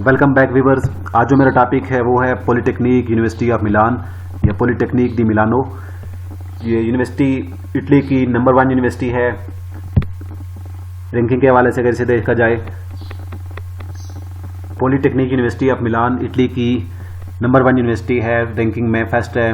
Welcome back viewers. आज जो मेरा टॉपिक है वो है पॉलिटेक्निक यूनिवर्सिटी ऑफ मिलान या पॉलिटेक्निक दी मिलानो। ये यूनिवर्सिटी इटली की नंबर 1 यूनिवर्सिटी है रैंकिंग के हवाले से। अगर इसे देखा जाए, polytechnic university of Milan Italy की नंबर 1 यूनिवर्सिटी है, रैंकिंग में फर्स्ट है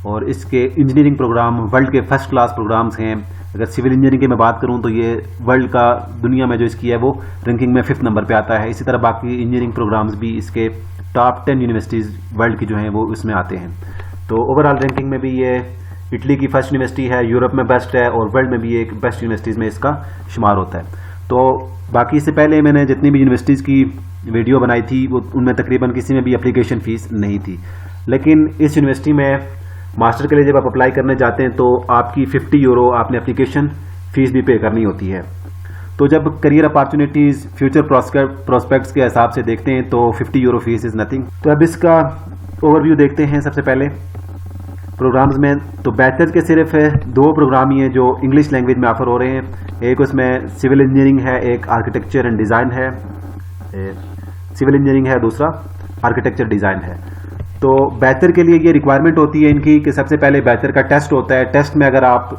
और इसके इंजीनियरिंग प्रोग्राम वर्ल्ड के फर्स्ट क्लास प्रोग्राम्स हैं। अगर सिविल इंजीनियरिंग की मैं बात करूं तो ये वर्ल्ड का दुनिया में जो इसकी है वो रैंकिंग में 5th नंबर पे आता है। इसी तरह बाकी इंजीनियरिंग प्रोग्राम्स भी इसके टॉप 10 यूनिवर्सिटीज़ वर्ल्ड की जो हैं वो इसमें आते हैं। तो ओवरऑल रैंकिंग में भी ये इटली की फर्स्ट यूनिवर्सिटी है, यूरोप में बेस्ट है और वर्ल्ड में भी एक बेस्ट यूनिवर्सिटीज़ में इसका शुमार होता है। तो बाकी इससे पहले मैंने जितनी भी यूनिवर्सिटीज़ की वीडियो बनाई थी वो उनमें तकरीबन किसी में भी एप्लीकेशन फ़ीस नहीं थी, लेकिन इस यूनिवर्सिटी में मास्टर के लिए जब आप अप्लाई करने जाते हैं तो आपकी 50 यूरो आपने एप्लीकेशन फ़ीस भी पे करनी होती है। तो जब करियर अपॉर्चुनिटीज़ फ्यूचर प्रोस्पेक्ट्स के हिसाब से देखते हैं तो 50 यूरो फीस इज़ नथिंग। तो अब इसका ओवरव्यू देखते हैं। सबसे पहले प्रोग्राम्स में तो बैचलर के सिर्फ 2 प्रोग्राम ही हैं जो इंग्लिश लैंग्वेज में ऑफर हो रहे हैं। एक उसमें सिविल इंजीनियरिंग है, एक आर्किटेक्चर एंड डिज़ाइन है। सिविल इंजीनियरिंग है, दूसरा आर्किटेक्चर डिज़ाइन है। तो बैचलर के लिए ये रिक्वायरमेंट होती है इनकी कि सबसे पहले बैचलर का टेस्ट होता है। टेस्ट में अगर आप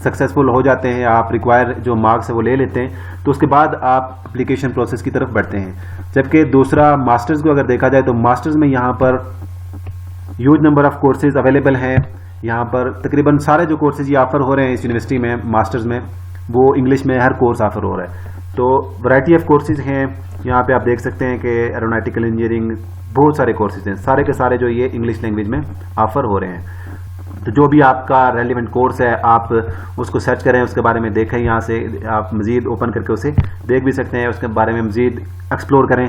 सक्सेसफुल हो जाते हैं, आप रिक्वायर जो मार्क्स है वो ले लेते हैं, तो उसके बाद आप एप्लीकेशन प्रोसेस की तरफ बढ़ते हैं। जबकि दूसरा मास्टर्स को अगर देखा जाए तो मास्टर्स में यहाँ पर huge number of courses available हैं। यहाँ पर तकरीबन सारे जो कोर्सेज ये ऑफर हो रहे हैं इस यूनिवर्सिटी में मास्टर्स में, वो इंग्लिश में हर कोर्स ऑफर हो रहा है। तो वैरायटी ऑफ कोर्सेज हैं। यहाँ पे आप देख सकते हैं कि एरोनॉटिकल इंजीनियरिंग, बहुत सारे कोर्सेज हैं, सारे के सारे जो ये इंग्लिश लैंग्वेज में ऑफर हो रहे हैं। तो जो भी आपका रेलिवेंट कोर्स है आप उसको सर्च करें, उसके बारे में देखें। यहाँ से आप मज़ीद ओपन करके उसे देख भी सकते हैं, उसके बारे में मज़ीद एक्सप्लोर करें।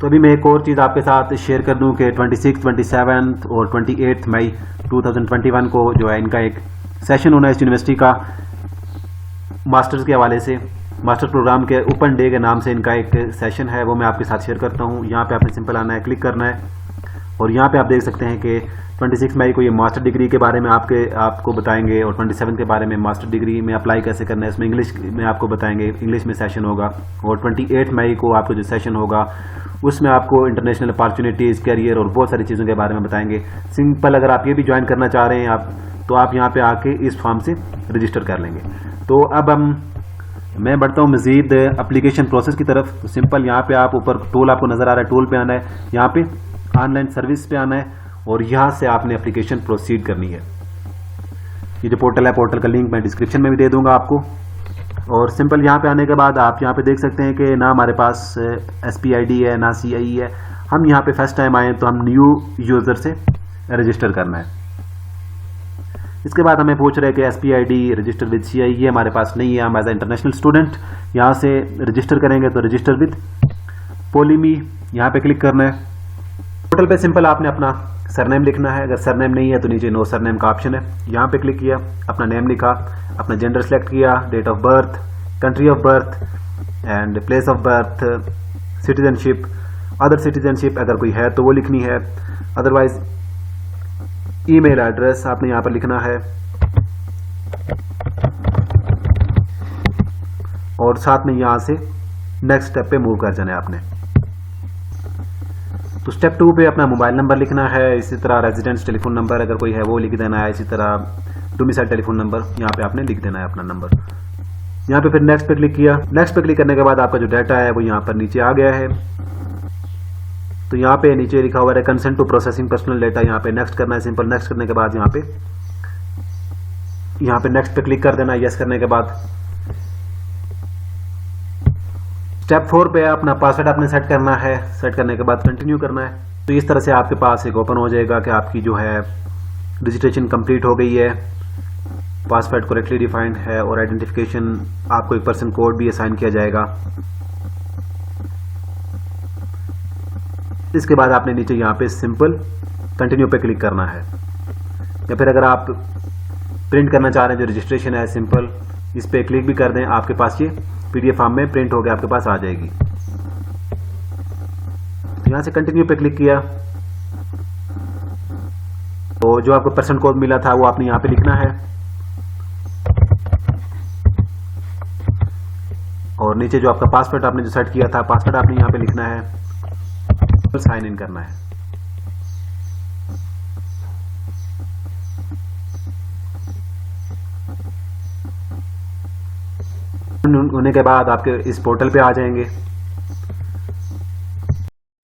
तो अभी मैं एक और चीज़ आपके साथ शेयर कर दूं कि 26, 27 और 28 मई 2021 को जो है इनका एक सेशन होना है इस यूनिवर्सिटी का मास्टर्स के हवाले से। मास्टर प्रोग्राम के ओपन डे के नाम से इनका एक सेशन है, वो मैं आपके साथ शेयर करता हूँ। यहाँ पे आपने सिंपल आना है, क्लिक करना है और यहाँ पे आप देख सकते हैं कि 26 मई को ये मास्टर डिग्री के बारे में आपको बताएंगे और 27 के बारे में मास्टर डिग्री में अप्लाई कैसे करना है, इसमें इंग्लिश में आपको बताएंगे, इंग्लिश में सेशन होगा। और 28 मई को आपको जो सेशन होगा उसमें आपको इंटरनेशनल अपॉर्चुनिटीज़, कैरियर और बहुत सारी चीज़ों के बारे में बताएंगे। सिंपल अगर आप ये भी ज्वाइन करना चाह रहे हैं तो आप यहाँ पे आके इस फॉर्म से रजिस्टर कर लेंगे। तो अब मैं बढ़ता हूँ मज़ीद एप्लीकेशन प्रोसेस की तरफ। तो सिंपल यहाँ पे आप ऊपर टूल आपको नज़र आ रहा है, टूल पे आना है, यहाँ पे ऑनलाइन सर्विस पे आना है और यहाँ से आपने एप्लीकेशन प्रोसीड करनी है। ये जो पोर्टल है, पोर्टल का लिंक मैं डिस्क्रिप्शन में भी दे दूँगा आपको। और सिंपल यहाँ पे आने के बाद आप यहाँ पे देख सकते हैं कि ना हमारे पास SPID है ना CIE है। हम यहाँ पे फर्स्ट टाइम आए तो हम न्यू यूज़र से रजिस्टर करना है। इसके बाद हमें पूछ रहे हैं कि SPID रजिस्टर विद CIE, ये हमारे पास नहीं है। हम एज ए इंटरनेशनल स्टूडेंट यहाँ से रजिस्टर करेंगे तो रजिस्टर विद पोलीमी यहाँ पे क्लिक करना है। पोर्टल पे सिंपल आपने अपना सरनेम लिखना है, अगर सरनेम नहीं है तो नीचे नो सरनेम का ऑप्शन है, यहाँ पे क्लिक किया, अपना नेम लिखा, अपना जेंडर सेलेक्ट किया, date of birth, country of birth and place of birth, citizenship, other citizenship अगर कोई है तो वो लिखनी है, अदरवाइज ईमेल एड्रेस आपने यहाँ पर लिखना है और साथ में यहाँ से नेक्स्ट स्टेप पे मूव कर जाना है आपने। तो स्टेप 2 पे अपना मोबाइल नंबर लिखना है, इसी तरह रेजिडेंस टेलीफोन नंबर अगर कोई है वो लिख देना है, इसी तरह डोमिसाइल टेलीफोन नंबर यहाँ पे आपने लिख देना है अपना नंबर। यहाँ पे फिर नेक्स्ट पे क्लिक किया। नेक्स्ट पे क्लिक करने के बाद आपका जो डाटा है वो यहाँ पर नीचे आ गया है। तो यहाँ पे नीचे लिखा हुआ है consent to processing personal data, यहाँ पे नेक्स्ट करना है। सिंपल नेक्स्ट करने के बाद यहाँ पे नेक्स्ट पे क्लिक कर देना है। यस करने के बाद स्टेप 4 पे अपना पासवर्ड आपने सेट करना है, सेट करने के बाद कंटिन्यू करना है। तो इस तरह से आपके पास एक ओपन हो जाएगा कि आपकी जो है रजिस्ट्रेशन कंप्लीट हो गई है, पासवर्ड करेक्टली डिफाइंड है और आइडेंटिफिकेशन आपको एक पर्सन कोड भी असाइन किया जाएगा। इसके बाद आपने नीचे यहाँ पे सिंपल कंटिन्यू पे क्लिक करना है, या फिर अगर आप प्रिंट करना चाह रहे हैं जो रजिस्ट्रेशन है सिंपल इस पे क्लिक भी कर दें, आपके पास ये PDF फॉर्म में प्रिंट होकर आपके पास आ जाएगी। तो यहाँ से कंटिन्यू पे क्लिक किया तो जो आपको पर्सन कोड मिला था वो आपने यहाँ पे लिखना है और नीचे जो आपका पासवर्ड आपने जो सेट किया था, पासवर्ड आपने यहाँ पे लिखना है, साइन इन करना है। होने के बाद आपके इस पोर्टल पे आ जाएंगे।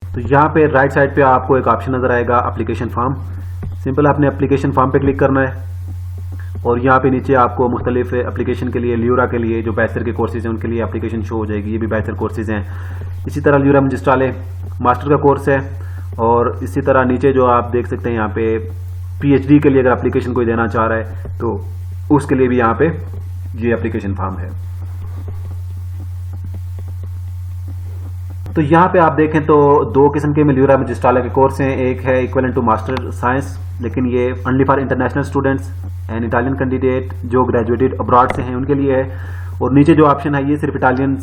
तो यहाँ पे राइट साइड पे आपको एक ऑप्शन नजर आएगा एप्लीकेशन फॉर्म। सिंपल आपने एप्लीकेशन फॉर्म पे क्लिक करना है और यहाँ पे नीचे आपको मुख्तलिफ एप्लीकेशन के लिए, ल्यूरा के लिए जो बैचलर के कोर्सेज हैं उनके लिए एप्लीकेशन शो हो जाएगी। ये भी बैचलर कोर्सेज हैं। इसी तरह ल्यूरा मजिस्ट्राले मास्टर का कोर्स है और इसी तरह नीचे जो आप देख सकते हैं यहाँ पे पीएचडी के लिए अगर एप्लीकेशन कोई देना चाह रहा है तो उसके लिए भी यहाँ पे ये एप्लीकेशन फॉर्म है। तो यहाँ पे आप देखें तो दो किस्म के ल्यूरा मजिस्ट्राले के कोर्स हैं। एक है इक्विवेलेंट टू मास्टर साइंस, लेकिन ये only for international students and Italian candidate जो ग्रेजुएटेड अब्रॉड से हैं उनके लिए है। और नीचे जो ऑप्शन है ये सिर्फ इटालियन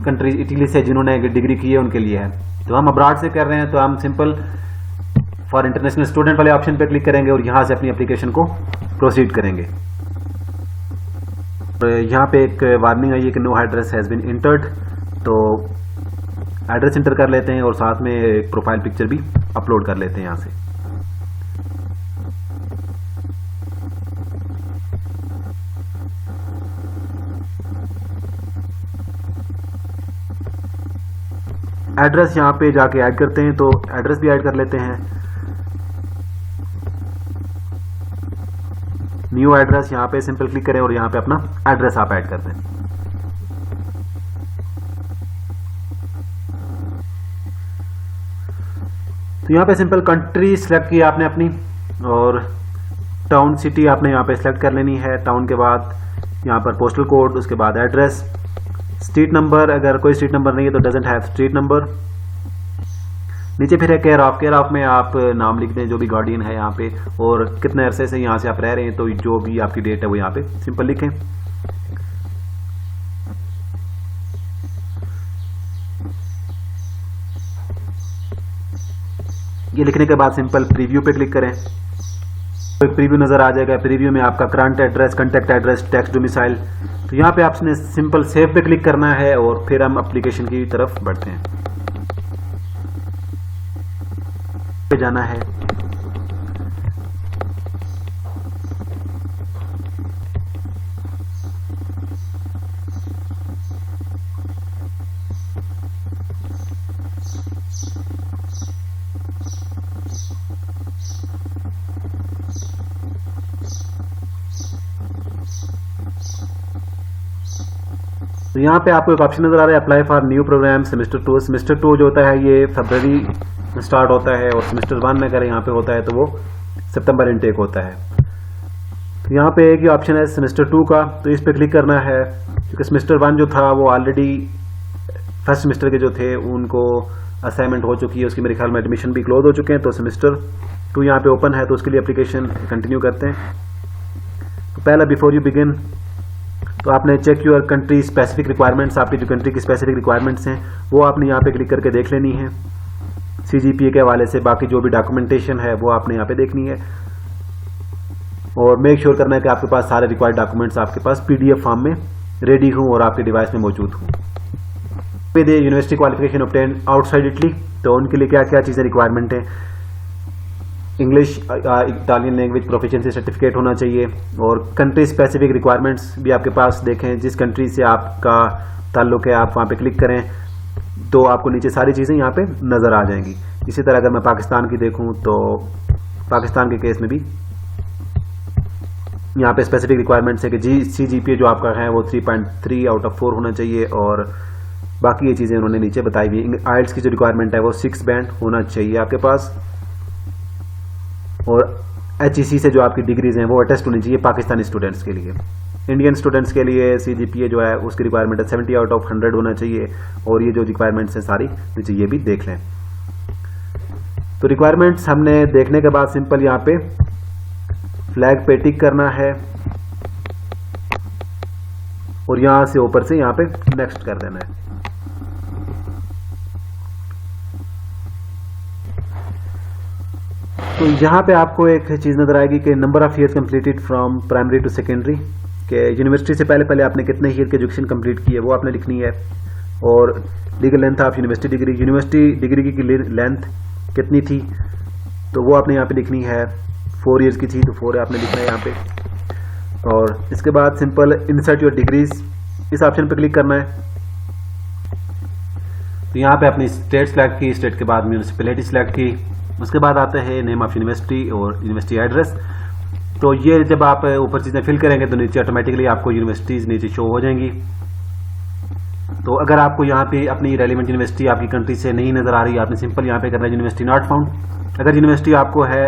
कंट्रीज, इटली से जिन्होंने डिग्री की है उनके लिए है। तो हम अब्रॉड से कर रहे हैं तो हम सिंपल फॉर इंटरनेशनल स्टूडेंट वाले ऑप्शन पे क्लिक करेंगे और यहाँ से अपनी एप्लीकेशन को प्रोसीड करेंगे। यहाँ पे एक वार्निंग आई है कि no address has been entered, तो एड्रेस इंटर कर लेते हैं और साथ में एक प्रोफाइल पिक्चर भी अपलोड कर लेते हैं यहाँ से। एड्रेस यहाँ पे जाके ऐड करते हैं, तो एड्रेस भी ऐड कर लेते हैं। न्यू एड्रेस यहाँ पे सिंपल क्लिक करें और यहाँ पे अपना एड्रेस आप ऐड कर दें। तो यहाँ पे सिंपल कंट्री सिलेक्ट की आपने अपनी और टाउन सिटी आपने यहाँ पे सिलेक्ट कर लेनी है। टाउन के बाद यहाँ पर पोस्टल कोड, उसके बाद एड्रेस, स्ट्रीट नंबर, अगर कोई स्ट्रीट नंबर नहीं है तो डजंट हैव स्ट्रीट नंबर। नीचे फिर है केयर ऑफ। केयर ऑफ में आप नाम लिख दें जो भी गार्डियन है यहाँ पे और कितने अरसे से यहाँ से आप रह रहे हैं, तो जो भी आपकी डेट है वो यहाँ पे सिंपल लिखें। ये लिखने के बाद सिंपल प्रीव्यू पे क्लिक करें तो एक प्रीव्यू नजर आ जाएगा। प्रीव्यू में आपका current address, contact address, tax domicile. तो यहाँ पे आपने सिंपल सेव पे क्लिक करना है और फिर हम एप्लीकेशन की तरफ बढ़ते हैं। पे जाना है, तो यहाँ पे आपको एक ऑप्शन नजर आ रहा है apply for new program semester 2। Semester 2 जो होता है ये फरवरी में स्टार्ट होता है और सेमेस्टर 1 में अगर यहाँ पे होता है तो वो सितंबर इनटेक होता है। तो यहाँ पे एक ही ऑप्शन है सेमेस्टर 2 का, तो इस पे क्लिक करना है क्योंकि सेमेस्टर 1 जो था वो ऑलरेडी फर्स्ट सेमेस्टर के जो थे उनको असाइनमेंट हो चुकी है, उसकी मेरे ख्याल में एडमिशन भी क्लोज हो चुके हैं। तो सेमेस्टर 2 यहाँ पे ओपन है तो उसके लिए एप्लीकेशन कंटिन्यू करते हैं। तो पहला बिफोर यू बिगिन तो आपने check your country specific requirements, आपकी जो कंट्री की स्पेसिफिक रिक्वायरमेंट्स हैं वो आपने यहाँ पे क्लिक करके देख लेनी है। CGPA के हवाले से बाकी जो भी डॉक्यूमेंटेशन है वो आपने यहाँ पे देखनी है और मेक श्योर करना है कि आपके पास सारे रिक्वायर्ड डॉक्यूमेंट्स आपके पास PDF फॉर्म में रेडी हों और आपके डिवाइस में मौजूद हों। पे they university qualification obtain outside Italy, तो उनके लिए क्या क्या चीज़ें रिक्वायरमेंट है। English Italian language proficiency certificate होना चाहिए और कंट्री स्पेसिफिक रिक्वायरमेंट्स भी आपके पास देखें। जिस कंट्री से आपका ताल्लुक है आप वहाँ पे क्लिक करें तो आपको नीचे सारी चीज़ें यहाँ पे नज़र आ जाएंगी। इसी तरह अगर मैं पाकिस्तान की देखूँ तो पाकिस्तान के केस में भी यहाँ पे स्पेसिफिक रिक्वायरमेंट्स है कि CGPA जो आपका है वो 3.3 आउट ऑफ 4 होना चाहिए और बाकी ये चीज़ें उन्होंने नीचे बताई हुई। IELTS की जो रिक्वायरमेंट है वो 6 बैंड होना चाहिए आपके पास और HEC से जो आपकी डिग्रीज हैं वो अटेस्ट होनी चाहिए पाकिस्तानी स्टूडेंट्स के लिए। इंडियन स्टूडेंट्स के लिए CGPA जो है उसकी रिक्वायरमेंट है 70 आउट ऑफ 100 होना चाहिए और ये जो रिक्वायरमेंट्स हैं सारी नीचे ये भी देख लें। तो रिक्वायरमेंट्स हमने देखने के बाद सिंपल यहाँ पे फ्लैग पे टिक करना है और यहाँ से ऊपर से यहाँ पे नेक्स्ट कर देना है। तो यहाँ पे आपको एक चीज़ नजर आएगी कि number of years completed from primary to secondary, के यूनिवर्सिटी से पहले आपने कितने ईयर की एजुकेशन कंप्लीट की है वो आपने लिखनी है। और legal length of university degree की लेंथ कितनी थी, तो वो आपने यहाँ पे लिखनी है। 4 ईयर्स की थी तो 4 आपने लिखना है यहाँ पे। और इसके बाद सिंपल इंसर्ट योर डिग्रीज, इस ऑप्शन पे क्लिक करना है। तो यहाँ पे अपनी स्टेट सेलेक्ट की, स्टेट के बाद म्यूनिसिपैलिटी सेलेक्ट की, उसके बाद आता है नेम ऑफ यूनिवर्सिटी और यूनिवर्सिटी एड्रेस। तो ये जब आप ऊपर चीज़ें फिल करेंगे तो नीचे ऑटोमेटिकली आपको यूनिवर्सिटीज़ नीचे शो हो जाएंगी। तो अगर आपको यहाँ पे अपनी रेलिवेंट यूनिवर्सिटी आपकी कंट्री से नहीं नज़र आ रही, आपने सिंपल यहाँ पे करना है यूनिवर्सिटी नॉट फाउंड। अगर यूनिवर्सिटी आपको है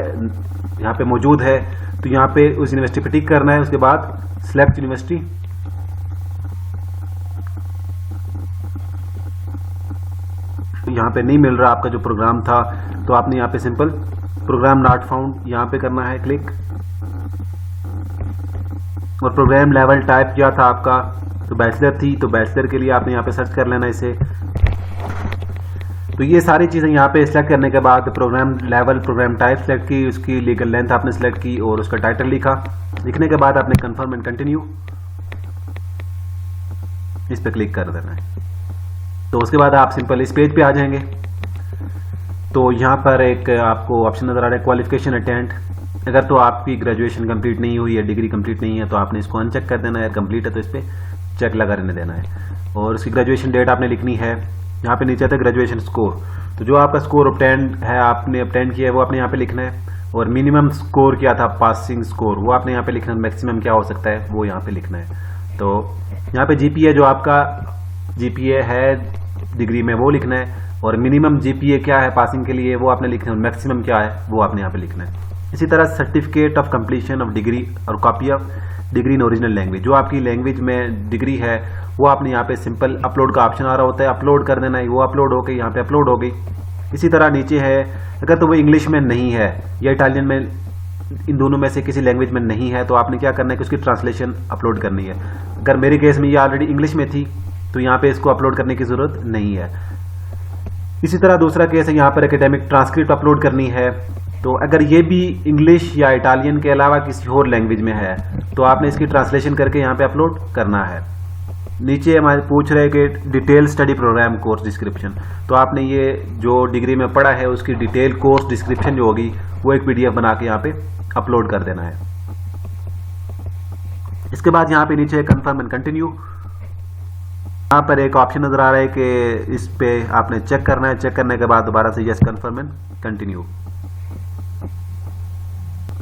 यहाँ पे मौजूद है तो यहाँ पे उस यूनिवर्सिटी पे टिक करना है। उसके बाद सिलेक्ट यूनिवर्सिटी, यहाँ पे नहीं मिल रहा आपका जो प्रोग्राम था तो आपने यहाँ पे सिंपल प्रोग्राम नॉट फाउंड यहाँ पे करना है क्लिक। और प्रोग्राम लेवल टाइप क्या था आपका, तो बैचलर थी, तो बैचलर के लिए आपने यहाँ पे सर्च कर लेना इसे। तो ये सारी चीज़ें यहाँ पे सिलेक्ट करने के बाद programme level, programme type select की, उसकी लीगल लेंथ आपने सेलेक्ट की और उसका टाइटल लिखा। लिखने के बाद आपने कंफर्म एंड कंटिन्यू इस पे क्लिक कर देना है। तो उसके बाद आप सिंपल इस पेज पे आ जाएंगे। तो यहाँ पर एक आपको ऑप्शन नजर आ रहा है क्वालिफिकेशन अटेंड। अगर तो आपकी ग्रेजुएशन कंप्लीट नहीं हुई है, डिग्री कंप्लीट नहीं है, तो आपने इसको अनचेक कर देना है। कंप्लीट है तो इस पर चेक लगा रहने देना है। और उसकी ग्रेजुएशन डेट आपने लिखनी है। यहाँ पे नीचे आता है ग्रेजुएशन स्कोर, तो जो आपका स्कोर ऑब्टेंड है, आपने ऑब्टेंड किया है, वो आपने यहाँ पे लिखना है। और मिनिमम स्कोर क्या था, पासिंग स्कोर, वो आपने यहाँ पे लिखना है। मैक्सिमम क्या हो सकता है वो यहाँ पे लिखना है। तो यहाँ पे जीपीए जो आपका जीपीए है डिग्री में वो लिखना है। और मिनिमम जीपीए क्या है पासिंग के लिए वो आपने लिखना है। और मैक्सिमम क्या है वो आपने यहाँ पे लिखना है। इसी तरह certificate of completion of degree और copy of degree in original language, जो आपकी लैंग्वेज में डिग्री है वो आपने यहाँ पे सिंपल अपलोड का ऑप्शन आ रहा होता है, अपलोड कर देना है। वो अपलोड हो गई, यहाँ पे अपलोड हो गई। इसी तरह नीचे है, अगर तो वो इंग्लिश में नहीं है या इटालियन में, इन दोनों में से किसी लैंग्वेज में नहीं है, तो आपने क्या करना है कि उसकी ट्रांसलेशन अपलोड करनी है। अगर मेरे केस में ये ऑलरेडी इंग्लिश में थी तो यहाँ पे इसको अपलोड करने की जरूरत नहीं है। इसी तरह दूसरा केस है, यहाँ पर एकेडमिक ट्रांसक्रिप्ट अपलोड करनी है। तो अगर ये भी इंग्लिश या इटालियन के अलावा किसी और लैंग्वेज में है तो आपने इसकी ट्रांसलेशन करके यहाँ पे अपलोड करना है। नीचे हमारे पूछ रहे हैं कि detail study programme course description, तो आपने ये जो डिग्री में पढ़ा है उसकी डिटेल कोर्स डिस्क्रिप्शन जो होगी वो एक पीडीएफ बना के यहाँ पे अपलोड कर देना है। इसके बाद यहाँ पे नीचे कंफर्म एंड कंटिन्यू, यहाँ पर एक ऑप्शन नजर आ रहा है कि इस पे आपने चेक करना है। चेक करने के बाद दोबारा से यस कंफर्म एंड कंटिन्यू।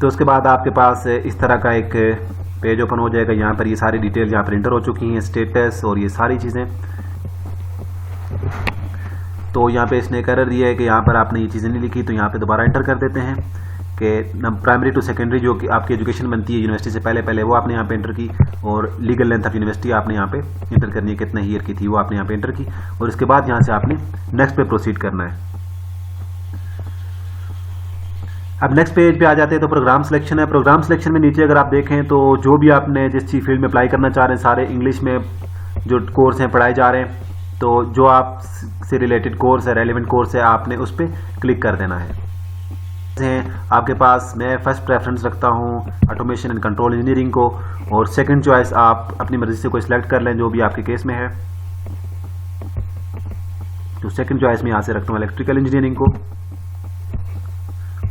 तो उसके बाद आपके पास इस तरह का एक पेज ओपन हो जाएगा। यहाँ पर ये सारी डिटेल यहाँ पर इंटर हो चुकी हैं, स्टेटस और ये सारी चीज़ें। तो यहाँ पे इसने एक एरर दिया है कि यहाँ पर आपने ये चीज़ें नहीं लिखी, तो यहाँ पे दोबारा एंटर कर देते हैं कि प्राइमरी टू सेकेंडरी जो कि आपकी एजुकेशन बनती है यूनिवर्सिटी से पहले पहले वो आपने यहाँ पे एंटर की। और लीगल लेंथ ऑफ यूनिवर्सिटी आपने यहाँ पे एंटर करनी है, कितना ईयर की थी वो आपने यहाँ पे एंटर की। और इसके बाद यहाँ से आपने नेक्स्ट पे प्रोसीड करना है। अब नेक्स्ट पेज पे आ जाते हैं तो प्रोग्राम सिलेक्शन है। प्रोग्राम सिलेक्शन में नीचे अगर आप देखें तो जो भी आपने जिस चीज फील्ड में अप्लाई करना चाह रहे हैं, सारे इंग्लिश में जो कोर्स हैं पढ़ाए जा रहे हैं, तो जो आप से रिलेटेड कोर्स है, रेलिवेंट कोर्स है, आपने उस पर क्लिक कर देना है। आपके पास मैं फर्स्ट प्रेफरेंस रखता हूँ ऑटोमेशन एंड कंट्रोल इंजीनियरिंग को, और सेकंड चॉइस आप अपनी मर्जी से कोई सिलेक्ट कर लें जो भी आपके केस में है। तो सेकंड चॉइस में यहाँ से रखता हूँ इलेक्ट्रिकल इंजीनियरिंग को।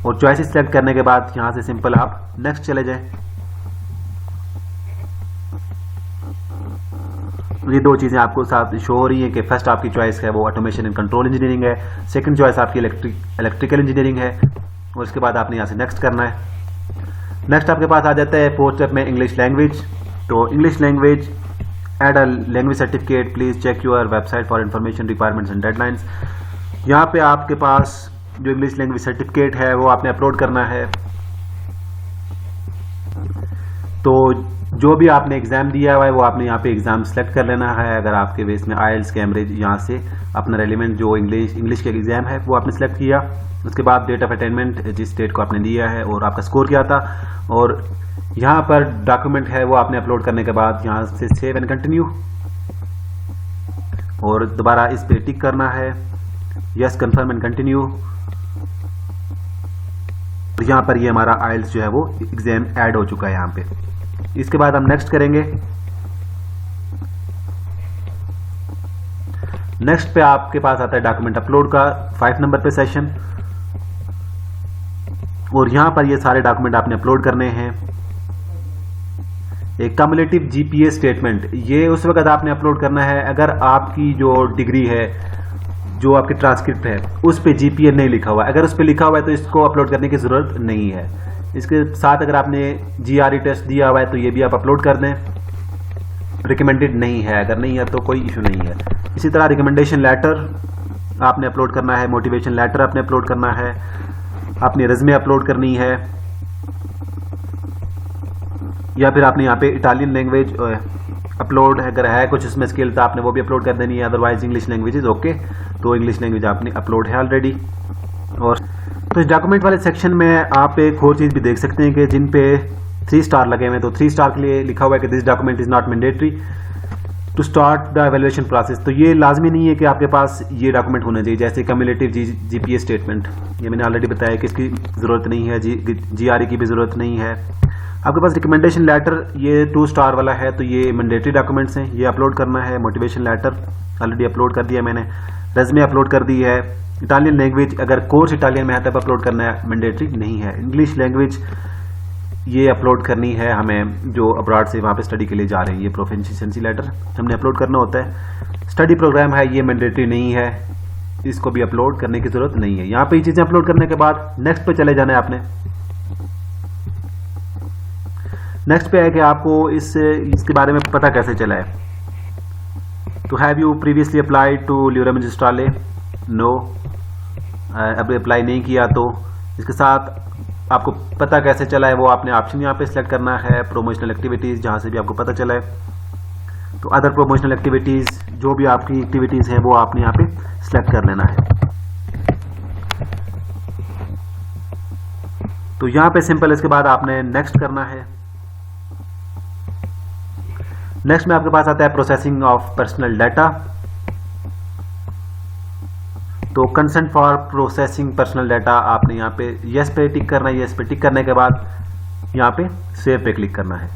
और चॉइस सिलेक्ट करने के बाद यहाँ से सिंपल आप नेक्स्ट चले जाएं। ये दो चीजें आपको साथ शो हो रही है कि फर्स्ट आपकी चॉइस है वो ऑटोमेशन एंड कंट्रोल इंजीनियरिंग है, सेकंड चॉइस आपकी इलेक्ट्रिकल इंजीनियरिंग है। और इसके बाद आपने यहाँ से नेक्स्ट करना है। नेक्स्ट आपके पास आ जाता है पोस्ट में इंग्लिश लैंग्वेज। तो English language add a language certificate, please check your website for information requirements and deadlines. यहाँ पे आपके पास जो इंग्लिश लैंग्वेज सर्टिफिकेट है वो आपने अपलोड करना है। तो जो भी आपने एग्जाम दिया हुआ है वो आपने यहाँ पे एग्जाम सेलेक्ट कर लेना है। अगर आपके बेस में आइल्स कैम्ब्रिज, यहाँ से अपना रेलिवेंट जो इंग्लिश के एग्जाम है वो आपने सेलेक्ट किया। उसके बाद डेट ऑफ अटेनमेंट जिस स्टेट को आपने दिया है और आपका स्कोर क्या था, और यहाँ पर डॉक्यूमेंट है वो आपने अपलोड करने के बाद यहाँ से सेव एंड कंटिन्यू, और दोबारा इस पे टिक करना है, यस कंफर्म एंड कंटिन्यू। यहाँ पर ये हमारा आइल्स जो है वो एग्जाम ऐड हो चुका है यहाँ पे। इसके बाद हम नेक्स्ट करेंगे। नेक्स्ट पे आपके पास आता है डॉक्यूमेंट अपलोड का 5 नंबर पे सेशन, और यहां पर ये सारे डॉक्यूमेंट आपने अपलोड करने हैं। एक कम्युलेटिव जीपीए स्टेटमेंट, ये उस वक्त आपने अपलोड करना है अगर आपकी जो डिग्री है, जो आपकी ट्रांसक्रिप्ट है, उस पे जीपीए नहीं लिखा हुआ है। अगर उस पे लिखा हुआ है तो इसको अपलोड करने की ज़रूरत नहीं है। इसके साथ अगर आपने जीआरई टेस्ट दिया हुआ है तो ये भी आप अपलोड कर दें, रिकमेंडेड नहीं है, अगर नहीं है तो कोई इशू नहीं है। इसी तरह रिकमेंडेशन लेटर आपने अपलोड करना है, मोटिवेशन लेटर आपने अपलोड करना है, आपने रेज़्यूमे अपलोड करनी है, या फिर आपने यहाँ पे इटालियन लैंग्वेज अपलोड अगर है कुछ उसमें स्किल तो आपने वो भी अपलोड कर देनी है। Otherwise English language is okay, तो इंग्लिश लैंग्वेज आपने अपलोड है ऑलरेडी। और तो इस डॉक्यूमेंट वाले सेक्शन में आप एक और चीज़ भी देख सकते हैं कि जिन पे 3 स्टार लगे हुए हैं, तो 3 स्टार के लिए लिखा हुआ है कि this document is not mandatory to start the evaluation process. तो ये लाजमी नहीं है कि आपके पास ये डॉक्यूमेंट होना चाहिए, जैसे कम्युलेटिव जीपीए स्टेटमेंट, ये मैंने ऑलरेडी बताया कि इसकी ज़रूरत नहीं है, जीआरई की भी ज़रूरत नहीं है। आपके पास रिकमेंडेशन लेटर ये 2 स्टार वाला है, तो ये मैंडेटरी डॉक्यूमेंट्स हैं, ये अपलोड करना है। मोटिवेशन लेटर ऑलरेडी अपलोड कर दिया मैंने, रेज़्यूमे अपलोड कर दी है। इटालियन लैंग्वेज अगर कोर्स इटालियन में है तब अपलोड करना है, मैंडेटरी नहीं है। इंग्लिश लैंग्वेज ये अपलोड करनी है हमें, जो अब्रॉड से वहाँ पे स्टडी के लिए जा रहे हैं, ये प्रोफिशिएंसी लेटर हमने अपलोड करना होता है। स्टडी प्रोग्राम है, ये मैंडेटरी नहीं है, इसको भी अपलोड करने की ज़रूरत नहीं है। यहाँ पे ये चीज़ें अपलोड करने के बाद नेक्स्ट पे चले जाना है आपने। नेक्स्ट पे है कि आपको इसके बारे में पता कैसे चला है। तो have you previously applied to ल्यूरा मैजिस्ट्राले? नो, अब अप्लाई नहीं किया। तो इसके साथ आपको पता कैसे चला है वो आपने ऑप्शन यहाँ पे सिलेक्ट करना है। प्रोमोशनल एक्टिविटीज़, जहाँ से भी आपको पता चला है, तो अदर प्रोमोशनल एक्टिविटीज़, जो भी आपकी एक्टिविटीज़ हैं वो आपने यहाँ पे सिलेक्ट कर लेना है। तो यहाँ पे सिंपल, इसके बाद आपने नेक्स्ट करना है। नेक्स्ट में आपके पास आता है प्रोसेसिंग ऑफ पर्सनल डाटा। तो consent for processing personal data आपने यहाँ पे यस पे टिक करना है। यस पे टिक करने के बाद यहाँ पे सेव पे क्लिक करना है।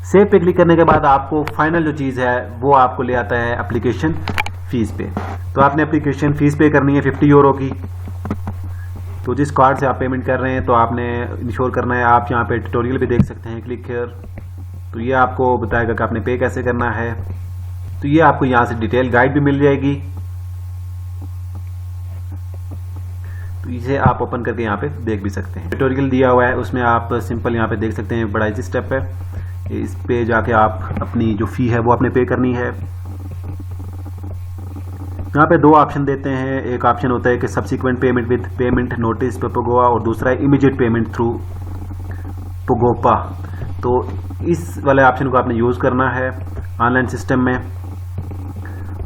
सेव पे क्लिक करने के बाद आपको फाइनल जो चीज़ है वो आपको ले आता है एप्लीकेशन फीस पे। तो आपने एप्लीकेशन फीस पे करनी है 50 यूरो की। तो जिस कार्ड से आप पेमेंट कर रहे हैं तो आपने इंश्योर करना है। आप यहाँ पे ट्यूटोरियल भी देख सकते हैं, क्लिक हियर। तो ये आपको बताएगा कि आपने पे कैसे करना है। तो ये आपको यहाँ से डिटेल गाइड भी मिल जाएगी, तो इसे आप ओपन करके यहाँ पे देख भी सकते हैं। ट्यूटोरियल दिया हुआ है उसमें आप सिंपल यहाँ पे देख सकते हैं, बड़ा इजी स्टेप है। इस पे जाके आप अपनी जो फी है वो आपने पे करनी है। यहाँ पे 2 ऑप्शन देते हैं। एक ऑप्शन होता है कि subsequent payment with payment notice पे पगोवा, और दूसरा है इमीडिएट पेमेंट थ्रू पगोपा। तो इस वाले ऑप्शन को आपने यूज़ करना है ऑनलाइन सिस्टम में।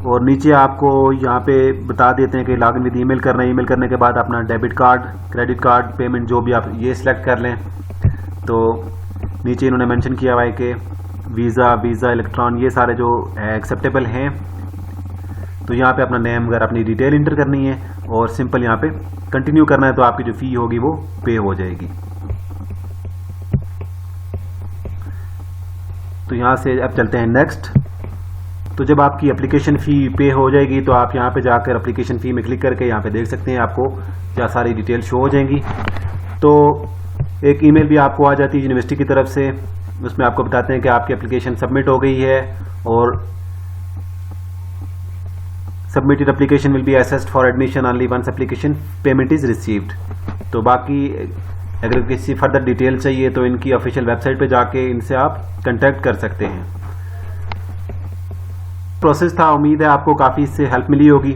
और नीचे आपको यहाँ पे बता देते हैं कि लॉगिन विद ईमेल करना है। ईमेल करने के बाद अपना debit card, credit card, payment जो भी आप ये सिलेक्ट कर लें। तो नीचे इन्होंने मेंशन किया हुआ है कि वीज़ा, इलेक्ट्रॉन, ये सारे जो एक्सेप्टेबल हैं। तो यहाँ पे अपना नेम वगैरह अपनी डिटेल इंटर करनी है और सिंपल यहाँ पे कंटिन्यू करना है। तो आपकी जो फ़ी होगी वो पे हो जाएगी। तो यहाँ से अब चलते हैं नेक्स्ट। तो जब आपकी एप्लीकेशन फ़ी पे हो जाएगी तो आप यहाँ पे जाकर एप्लीकेशन फ़ी में क्लिक करके यहाँ पे देख सकते हैं, आपको क्या सारी डिटेल शो हो जाएंगी। तो एक ईमेल भी आपको आ जाती है यूनिवर्सिटी की तरफ से, उसमें आपको बताते हैं कि आपकी एप्लीकेशन सबमिट हो गई है और submitted application will be assessed for admission only once application payment is received. तो बाकी अगर किसी फर्दर डिटेल चाहिए तो इनकी ऑफिशियल वेबसाइट पे जाके इनसे आप कांटेक्ट कर सकते हैं। प्रोसेस था, उम्मीद है आपको काफ़ी इससे हेल्प मिली होगी।